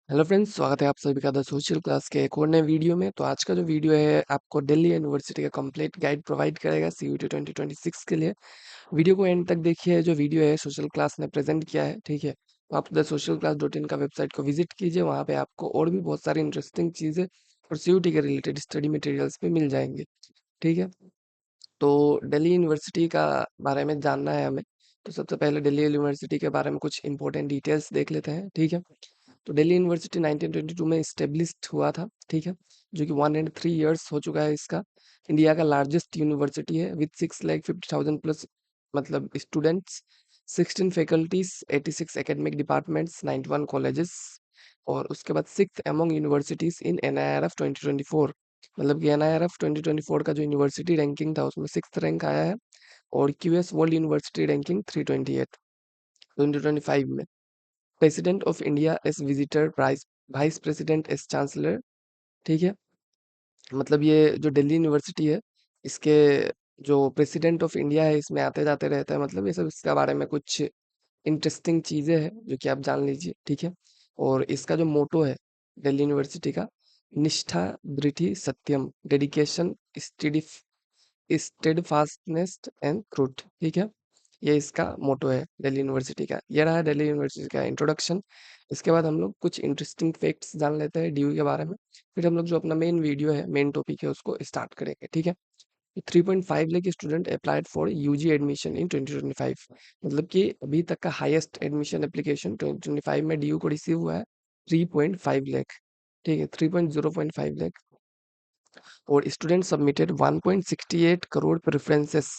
Hello friends, स्वागत है आप सभी का द सोशल क्लास के एक और नए वीडियो में। तो आज का जो वीडियो है आपको दिल्ली यूनिवर्सिटी का कंप्लीट गाइड प्रोवाइड करेगा सीयूटी 2026 के लिए। वीडियो को एंड तक देखिए। जो वीडियो है सोशल क्लास ने प्रेजेंट किया है, ठीक है। तो आप the social class dot in का वेबसाइट को विजिट कीजिए, वहाँ पे आपको और भी बहुत सारी इंटरेस्टिंग चीज़ें और सीयूटी के रिलेटेड स्टडी मटेरियल्स भी मिल जाएंगे, ठीक है। तो दिल्ली यूनिवर्सिटी का बारे में जानना है हमें। तो सबसे पहले दिल्ली यूनिवर्सिटी के बारे में कुछ इंपॉर्टेंट डिटेल्स देख लेते हैं, ठीक है। तो दिल्ली यूनिवर्सिटी 1922 में स्टेब्लिश्ड हुआ था, ठीक है, जो कि 103 इयर्स हो चुका है इसका। इंडिया का लार्जेस्ट यूनिवर्सिटी है विथ 6,50,000 प्लस मतलब students, 16 faculties, 86 academic departments, 91 colleges. और उसके बाद six among universities in NIRF 2024। मतलब कि एनआईआरएफ 2024 का जो यूनिवर्सिटी रैंकिंग था उसमें सिक्स रैंक आया है। और क्यूएस वर्ल्ड यूनिवर्सिटी रैंकिंग 328 2025 में। President of India as visitor, price vice president as chancellor, ठीक है। मतलब ये जो दिल्ली यूनिवर्सिटी है, इसके जो प्रेसिडेंट ऑफ इंडिया है इसमें आते जाते रहता है। मतलब ये सब इसके बारे में कुछ इंटरेस्टिंग चीजें हैं जो कि आप जान लीजिए, ठीक है। और इसका जो मोटो है दिल्ली यूनिवर्सिटी का, निष्ठा दृढ़ि सत्यम, dedication study steadfastness and truth, ठीक है। ये इसका मोटो है दिल्ली यूनिवर्सिटी का। ये रहा दिल्ली यूनिवर्सिटी का इंट्रोडक्शन। इसके बाद हम लोग कुछ इंटरेस्टिंग फैक्ट्स जान लेते हैं डीयू के बारे में। फिर हम लोग जो अपना मेन वीडियो है, मेन टॉपिक है, उसको स्टार्ट करेंगे, ठीक है। 3.5 lakh student applied for UG admission in 2025। मतलब कि अभी तक का हाईएस्ट एडमिशन एप्लीकेशन 2025 में डीयू को रिसीव हुआ है 3.5 लाख, ठीक है, 3.0.5 लाख। और स्टूडेंट सबमिटेड 1.68 करोड़ प्रेफरेंसेस।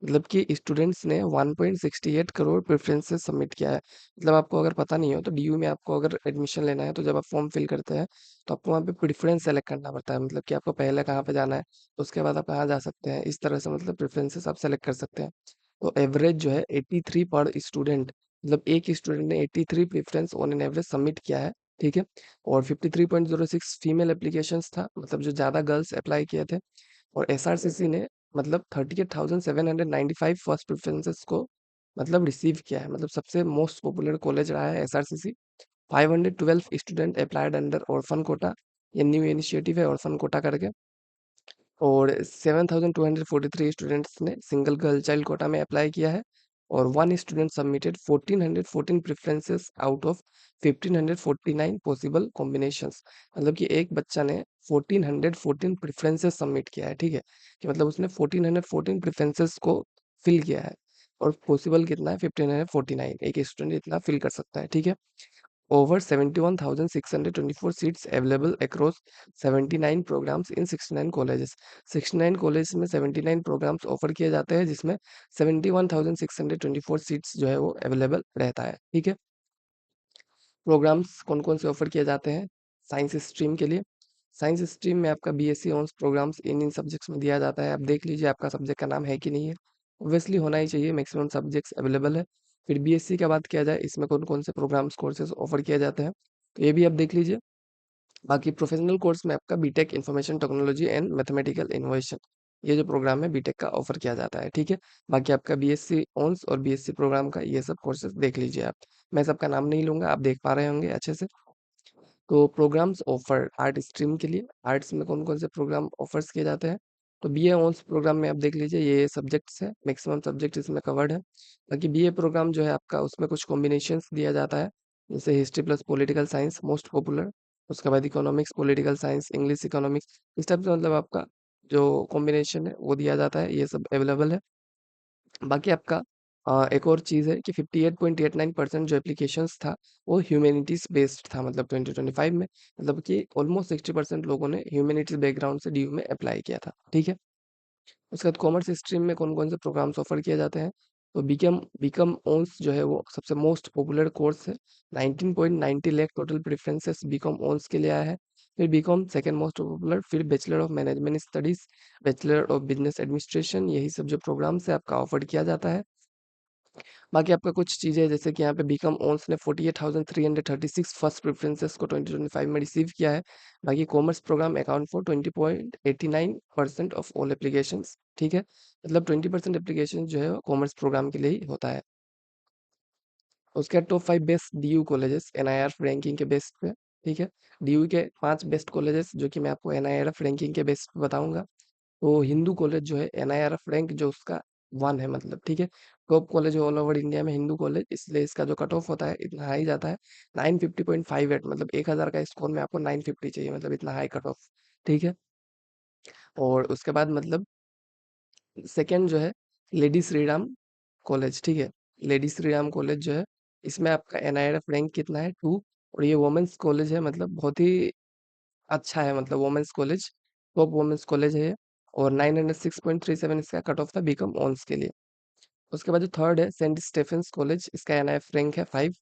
मतलब कि स्टूडेंट्स ने 1.68 करोड़ प्रेफरेंसेस सबमिट किया है। मतलब आपको अगर पता नहीं हो तो डीयू में आपको अगर एडमिशन लेना है तो जब आप फॉर्म फिल करते हैं तो आपको वहाँ पे प्रेफरेंस सेलेक्ट करना पड़ता है। मतलब कि आपको पहले कहाँ पे जाना है, उसके बाद आप कहाँ जा सकते हैं। इस तरह से मतलब प्रेफरेंसेस आप सेलेक्ट कर सकते हैं। तो एवरेज जो है 83 पर स्टूडेंट, मतलब एक स्टूडेंट ने 83 preference on an average submit किया है, ठीक है। और 53.06 फीमेल एप्लीकेशंस था, मतलब जो ज़्यादा गर्ल्स अप्लाई किए थे। और एसआरसीसी ने मतलब 38,795 फर्स्ट प्रेफरेंसेस को मतलब रिसीव किया है। मतलब सबसे मोस्ट पॉपुलर कॉलेज रहा है SRCC. 512 student applied under orphan quota, ये न्यू इनिशिएटिव है ऑर्फन कोटा करके। और 7,243 स्टूडेंट्स ने सिंगल गर्ल चाइल्ड कोटा में अप्लाई किया है। और one student submitted 1414 preferences out of 1549 possible combinations. मतलब कि एक बच्चा ने 1414 प्रेफरेंसेस सबमिट किया है, ठीक है। कि मतलब उसने 1414 प्रेफरेंसेस को फिल किया है। और पॉसिबल कितना है 1549, एक स्टूडेंट इतना फिल कर सकता है, ठीक है। Over 71,624 seats available across 79 programs in 69 colleges। 69 college में 79 प्रोग्राम्स ऑफर किए जाते हैं, जिसमें 71,624 सीट्स जो है वो अवेलेबल रहता है, ठीक है। प्रोग्राम्स कौन कौन से ऑफर किए जाते हैं साइंस स्ट्रीम के लिए। साइंस स्ट्रीम में आपका बीएससी ऑनर्स प्रोग्राम्स इन इन सब्जेक्ट्स में दिया जाता है। आप देख लीजिए आपका सब्जेक्ट का नाम है कि नहीं है। ऑब्वियसली होना ही चाहिए, मैक्सिमम सब्जेक्ट्स अवेलेबल है। फिर बीएससी का बात किया जाए, इसमें कौन कौन से प्रोग्राम्स कोर्सेज ऑफर किए जाते हैं, तो ये भी आप देख लीजिए। बाकी प्रोफेशनल कोर्स में आपका BTech information technology and mathematical innovation, ये जो प्रोग्राम है बीटेक का ऑफर किया जाता है, ठीक है। बाकी आपका बीएससी ऑनर्स और बीएससी प्रोग्राम का ये सब कोर्सेज देख लीजिए आप। मैं सबका नाम नहीं लूंगा, आप देख पा रहे होंगे अच्छे से। तो प्रोग्राम्स ऑफर आर्ट स्ट्रीम के लिए, आर्ट्स में कौन कौन से प्रोग्राम ऑफर्स किए जाते हैं। तो बीए ऑनर्स प्रोग्राम में आप देख लीजिए ये सब्जेक्ट्स है, मैक्सिमम सब्जेक्ट इसमें कवर्ड है। बाकी बीए प्रोग्राम जो है आपका, उसमें कुछ कॉम्बिनेशंस दिया जाता है, जैसे history plus political science most popular. उसके बाद economics, political science, English, economics, इस टाइप से मतलब आपका जो कॉम्बिनेशन है वो दिया जाता है। ये सब अवेलेबल है। बाकी आपका एक और चीज़ है कि 58.89% जो एप्लीकेशंस था वो ह्यूमैनिटीज बेस्ड था, मतलब 2025 में। मतलब कि ऑलमोस्ट 60% लोगों ने ह्यूमैनिटीज बैकग्राउंड से डीयू में अप्लाई किया था, ठीक है। उसके बाद कॉमर्स स्ट्रीम में कौन कौन से प्रोग्राम्स ऑफर किए जाते हैं। तो बीकॉम बीकॉम ऑनर्स जो है वो सबसे मोस्ट पॉपुलर कोर्स है। 19.90 lakh total preferences BCom honours के लिए आया है। फिर बीकॉम सेकेंड मोस्ट पॉपुलर, फिर bachelor of management studies, bachelor of business administration, यही सब जो प्रोग्राम्स है आपका ऑफर किया जाता है। बाकी आपका कुछ चीज़ें जैसे कि यहाँ पे बीकॉम ऑनर्स ने 48,336 फर्स्ट प्रेफरेंसेस को 2025 में रिसीव किया है। बाकी commerce program account for 20.89% of all applications, ठीक है। मतलब 20% एप्लीकेशन जो है कॉमर्स प्रोग्राम के लिए ही होता है। उसके बाद top 5 best DU colleges NIR ranking के बेस पे। ठीक है? डीयू के 5 बेस्ट कॉलेजेस जो कि मैं आपको एनआईआरएफ रैंकिंग के बेस पे बताऊँगा। तो हिंदू कॉलेज जो है एनआईआरएफ रैंक जो उसका 1 है मतलब, ठीक है? टॉप कॉलेज है ऑल ओवर इंडिया में हिंदू कॉलेज, इसलिए इसका जो कट ऑफ होता है इतना हाई जाता है 950.58, मतलब 1000 का स्कोर में आपको 950 चाहिए, मतलब इतना हाई कट ऑफ, ठीक है? और उसके बाद मतलब सेकंड जो है लेडी श्री राम कॉलेज, ठीक है? लेडी श्री राम कॉलेज जो है इसमें आपका एनआईआरएफ रैंक कितना है 2, और ये वुमेन्स कॉलेज है, मतलब बहुत ही अच्छा है, मतलब women's college, top women's college है ये, और 906.37 इसका कट ऑफ था बीकॉम ऑनर्स के लिए। उसके बाद जो थर्ड है सेंट स्टेफेंस कॉलेज, इसका एनआईएफ रैंक है 5,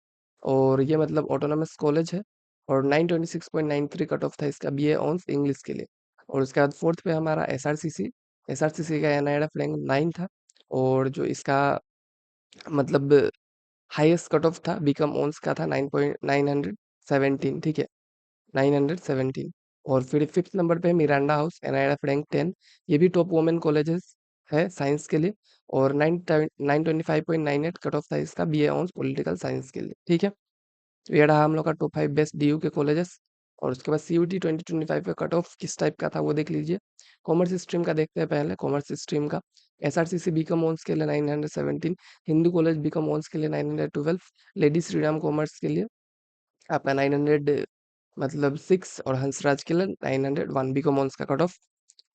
और ये मतलब ऑटोनोमस कॉलेज है, और 926.93 कट ऑफ था इसका बीए ऑनर्स इंग्लिश के लिए। और उसके बाद फोर्थ पे हमारा एसआरसीसी, एसआरसीसी का एनआईएफ रैंक 9 था, और जो इसका मतलब हाईएस्ट कट ऑफ था बीकॉम ऑनर्स का था 9.917, ठीक है? 917। और फिर फिफ्थ नंबर पे मिरांडा हाउस एनआईएफ रैंक 10, ये भी टॉप वुमेन कॉलेजेस है साइंस के लिए, और 925.98 कट ऑफ था इसका बीए ऑनर्स पॉलिटिकल साइंस के लिए, ठीक है? तो ये रहा हम लोग का टॉप 5 बेस्ट डीयू के कॉलेजेस। और उसके बाद सीयूटी 2025 का कट ऑफ किस टाइप का था वो देख लीजिए। कॉमर्स स्ट्रीम का देखते हैं पहले, कॉमर्स स्ट्रीम का एसआरसीसी बीकॉम ऑनर्स के लिए 917, हिंदू कॉलेज बीकॉम ऑनर्स के लिए 912, लेडी श्रीराम कॉमर्स के लिए आपका 900 मतलब 6, और हंसराज के लिए 901 बीकॉम ऑनर्स का कट ऑफ।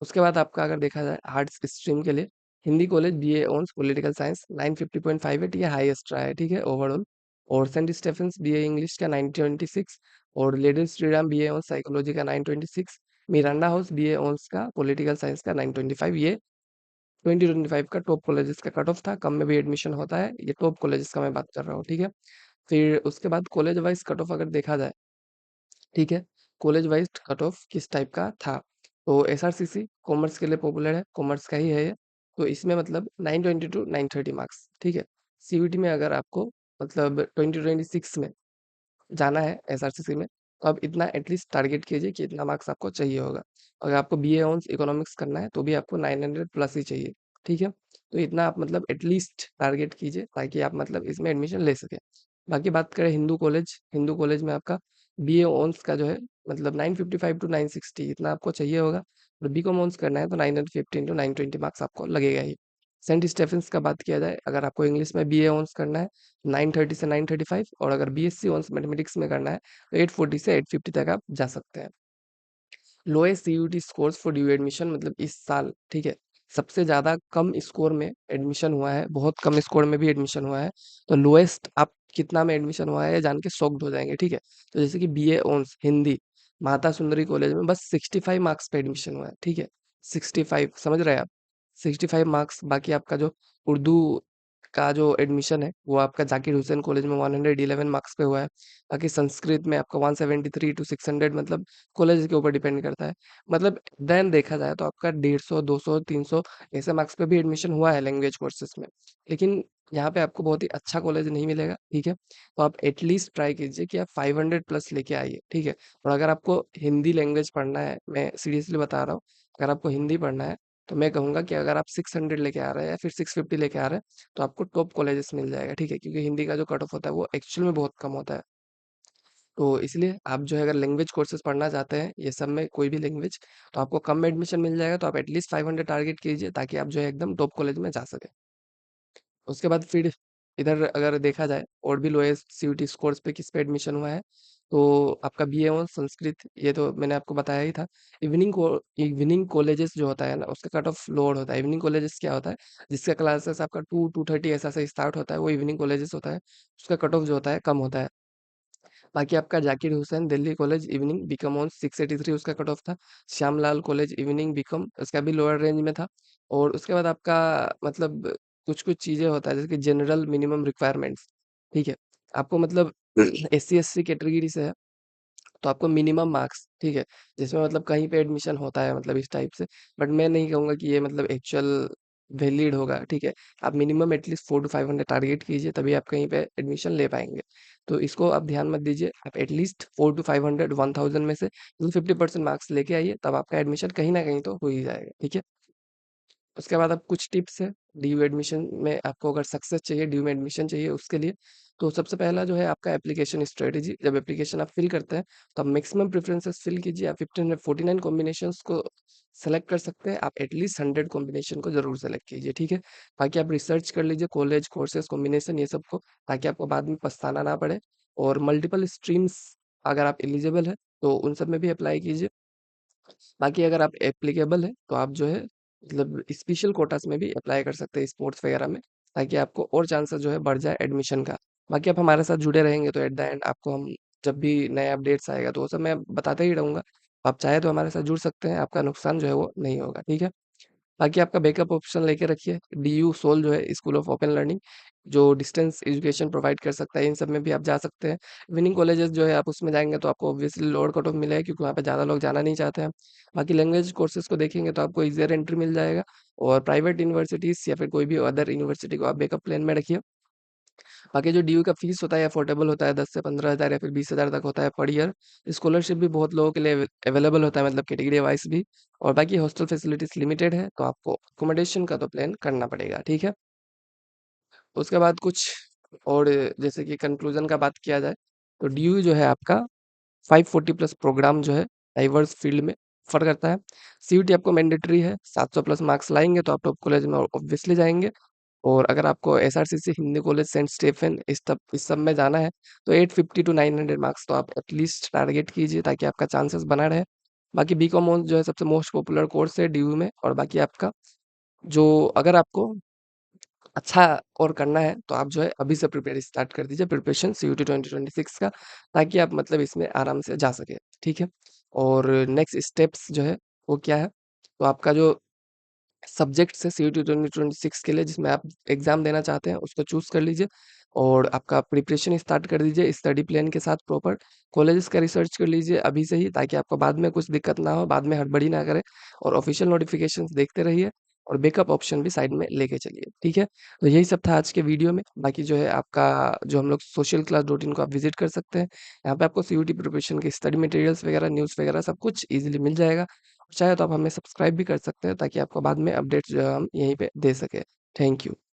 उसके बाद आपका अगर देखा जाए आर्ट्स स्ट्रीम के लिए Hindi college BA honours political science 950.58, ये हाईएस्ट रहा है, ठीक है, ओवरऑल। और सेंट स्टेफेंस बीए इंग्लिश का 926, और lady Shriram BA honours psychology का 926, मिरांडा हाउस बीए ऑनर्स का पॉलिटिकल साइंस का 925, ये 2025 का टॉप कॉलेजेस का कट ऑफ था, कम में भी एडमिशन होता है, ये टॉप कॉलेजेस का मैं बात कर रहा हूँ, ठीक है? फिर उसके बाद कॉलेज वाइज कट ऑफ अगर देखा जाए, ठीक है, कॉलेज वाइज कट ऑफ किस टाइप का था, तो एसआरसीसी कॉमर्स के लिए पॉपुलर है, कॉमर्स का ही है ये, तो इसमें मतलब 920 टू 930 मार्क्स, ठीक है? सीयूटी में अगर आपको मतलब 2026 में जाना है एसआरसीसी में, तो आप इतना एटलीस्ट टारगेट कीजिए कि इतना मार्क्स आपको चाहिए होगा। अगर आपको बीए ऑनर्स इकोनॉमिक्स करना है तो भी आपको 900 प्लस ही चाहिए, ठीक है? तो इतना आप मतलब एटलीस्ट टारगेट कीजिए ताकि आप मतलब इसमें एडमिशन ले सकें। बाकी बात करें हिंदू कॉलेज में आपका बीए ऑनर्स का जो है मतलब 955 टू 960 इतना आपको चाहिए होगा, और बीकॉम ऑनर्स करना है तो 915 टू 920 मार्क्स आपको लगेगा ही। सेंट स्टेफेंस का बात किया जाए, अगर आपको इंग्लिश में बीए ऑनर्स करना है 930 से 935, और अगर बीएससी ऑनर्स मैथमेटिक्स में करना है तो 840 से 850 तक आप जा सकते हैं। Lowest CUET scores for DU admission मतलब इस साल, ठीक है, सबसे ज्यादा कम स्कोर में एडमिशन हुआ है, बहुत कम स्कोर में भी एडमिशन हुआ है। तो लोएस्ट आप कितना में एडमिशन हुआ है ये जान के शॉक्ड हो जाएंगे, ठीक है? तो जैसे कि BA honours Hindi Mata Sundari college में बस 65 मार्क्स पे एडमिशन हुआ है, ठीक है? 65 समझ रहे हैं आप? 65 मार्क्स। बाकी आपका जो उर्दू का जो एडमिशन है वो आपका जाकिर हुसैन कॉलेज में 111 मार्क्स पे हुआ है। बाकी संस्कृत में आपका 173 टू 600, मतलब कॉलेज के ऊपर डिपेंड करता है। मतलब देन देखा जाए तो आपका 150, 200, 300 ऐसे मार्क्स पे भी एडमिशन हुआ है लैंग्वेज कोर्सेज में। लेकिन यहाँ पे आपको बहुत ही अच्छा कॉलेज नहीं मिलेगा, ठीक है? तो आप एटलीस्ट ट्राई कीजिए कि आप 500 प्लस लेके आइए, ठीक है? और अगर आपको हिंदी लैंग्वेज पढ़ना है, मैं सीरियसली बता रहा हूँ, अगर आपको हिंदी पढ़ना है तो मैं कहूंगा कि अगर आप 600 लेके आ रहे हैं या फिर 650 लेके आ रहे हैं तो आपको टॉप कॉलेजेस मिल जाएगा, ठीक है? क्योंकि हिंदी का जो कट ऑफ होता है वो एक्चुअल में बहुत कम होता है। तो इसलिए आप जो है अगर लैंग्वेज कोर्सेज पढ़ना चाहते हैं ये सब में कोई भी लैंग्वेज, तो आपको कम में एडमिशन मिल जाएगा, तो आप एटलीस्ट 500 टारगेट कीजिए ताकि आप जो है एकदम टॉप कॉलेज में जा सके। उसके बाद फिर इधर अगर देखा जाए और भी लोएस्ट सीयूटी स्कोर्स पे किस पे एडमिशन हुआ है, तो आपका बीए ऑन संस्कृत, ये तो मैंने आपको बताया ही था। इवनिंग कॉलेजेस जो होता है ना उसका कट ऑफ लोअर होता है। इवनिंग कॉलेजेस क्या होता है, जिसका क्लासेस आपका 2-2:30 ऐसा से स्टार्ट होता है, वो इवनिंग कॉलेजेस होता है, उसका कट ऑफ जो होता है कम होता है। बाकी आपका Zakir Hussain Delhi college evening BCom on 683 उसका कट ऑफ था। श्यामलाल कॉलेज इवनिंग बीकॉम उसका भी लोअर रेंज में था। और उसके बाद आपका मतलब कुछ कुछ चीजें होता है जैसे कि जनरल मिनिमम रिक्वायरमेंट्स, ठीक है? आपको मतलब एससी एससी कैटेगरी से है तो आपको मिनिमम मार्क्स, ठीक है, जिसमें मतलब कहीं पे एडमिशन होता है मतलब इस टाइप से, बट मैं नहीं कहूंगा कि ये मतलब एक्चुअल वैलिड होगा, ठीक है? आप मिनिमम एटलीस्ट 400 to 500 टारगेट कीजिए तभी आप कहीं पे एडमिशन ले पाएंगे। तो इसको आप ध्यान मत दीजिए, आप एटलीस्ट 400 to 500 1000 में से 50% मार्क्स लेके आइए, तब आपका एडमिशन कहीं ना कहीं तो हो ही जाएगा, ठीक है? उसके बाद अब कुछ टिप्स है डीयू एडमिशन में। आपको अगर सक्सेस चाहिए, डीयू में एडमिशन चाहिए उसके लिए, तो सबसे पहला जो है आपका एप्लीकेशन स्ट्रेटेजी। जब एप्लीकेशन आप फिल करते हैं तो आप मैक्सिमम प्रेफरेंसेस फिल कीजिए। आप 1549 कॉम्बिनेशंस को सेलेक्ट कर सकते हैं। आप एटलीस्ट 100 कॉम्बिनेशन को जरूर सेलेक्ट कीजिए, ठीक है। बाकी आप रिसर्च कर लीजिए कॉलेज, कोर्सेज, कॉम्बिनेशन ये सब को, ताकि आपको बाद में पछताना ना पड़े। और मल्टीपल स्ट्रीम्स अगर आप एलिजिबल है तो उन सब में भी अप्लाई कीजिए। बाकी अगर आप एप्लीकेबल है तो आप जो है मतलब स्पेशल कोटास में भी अप्लाई कर सकते हैं स्पोर्ट्स वगैरह में, ताकि आपको और चांसेस जो है बढ़ जाए एडमिशन का। बाकी आप हमारे साथ जुड़े रहेंगे तो एट द एंड आपको हम जब भी नए अपडेट्स आएगा तो वो सब मैं बताते ही रहूंगा। आप चाहे तो हमारे साथ जुड़ सकते हैं, आपका नुकसान जो है वो नहीं होगा, ठीक है। बाकी आपका बैकअप ऑप्शन लेके रखिए। डीयू सोल जो है स्कूल ऑफ ओपन लर्निंग, जो डिस्टेंस एजुकेशन प्रोवाइड कर सकता है, इन सब में भी आप जा सकते हैं। विनिंग कॉलेजेस जो है आप उसमें जाएंगे तो आपको ऑब्वियसली लोअर कट ऑफ मिलेगा, क्योंकि वहाँ पे ज़्यादा लोग जाना नहीं चाहते हैं। बाकी लैंग्वेज कोर्सेज को देखेंगे तो आपको ईजियर एंट्री मिल जाएगा। और प्राइवेट यूनिवर्सिटीज़ या फिर कोई भी अदर यूनिवर्सिटी को आप बैकअप प्लान में रखिए। बाकी जो डीयू का फीस होता है अफोर्डेबल होता है, 10 से 15 हज़ार या फिर 20 हज़ार तक होता है पर ईयर। स्कॉलरशिप भी बहुत लोगों के लिए अवेलेबल होता है, मतलब कैटेगरी वाइज भी। और बाकी हॉस्टल फैसिलिटीज लिमिटेड है, तो आपको अकोमोडेशन का तो प्लान करना पड़ेगा, ठीक है। उसके बाद कुछ और जैसे कि कंक्लूजन का बात किया जाए तो डीयू जो है आपका 540 प्लस प्रोग्राम जो है डाइवर्स फील्ड में ऑफर करता है। सीयूटी आपको मैंडेटरी है, 700 प्लस मार्क्स लाएंगे तो आप टॉप कॉलेज में ऑब्वियसली जाएंगे। और अगर आपको SRCC, Hindu college, Saint Stephen इस सब में जाना है तो 850 टू 900 मार्क्स तो आप एटलीस्ट टारगेट कीजिए, ताकि आपका चांसेस बना रहे। बाकी बीकॉम जो है सबसे मोस्ट पॉपुलर कोर्स है डीयू में। और बाकी आपका जो अगर आपको अच्छा और करना है तो आप जो है अभी से प्रिपेयर स्टार्ट कर दीजिए, प्रिपरेशन सीयूटी 2026 का, ताकि आप मतलब इसमें आराम से जा सके, ठीक है। और नेक्स्ट स्टेप्स जो है वो क्या है, तो आपका जो सब्जेक्ट्स है सीयूटी 2026 के लिए जिसमें आप एग्जाम देना चाहते हैं उसको चूज कर लीजिए। और आपका प्रिपरेशन स्टार्ट कर दीजिए स्टडी प्लान के साथ प्रॉपर। कॉलेजेस का रिसर्च कर लीजिए अभी से ही, ताकि आपको बाद में कुछ दिक्कत ना हो, बाद में हड़बड़ी ना करे। और ऑफिशियल नोटिफिकेशंस देखते रहिए। और बैकअप ऑप्शन भी साइड में लेके चलिए, ठीक है। तो यही सब था आज के वीडियो में। बाकी जो है आपका जो हम लोग सोशल क्लास डॉट इन को आप विजिट कर सकते हैं। यहाँ पे आपको सीयूटी प्रिपरेशन के स्टडी मटेरियल्स वगैरह, न्यूज़ वगैरह सब कुछ इजीली मिल जाएगा। चाहे तो आप हमें सब्सक्राइब भी कर सकते हैं, ताकि आपको बाद में अपडेट्स जो है हम यहीं पे दे सके। Thank you.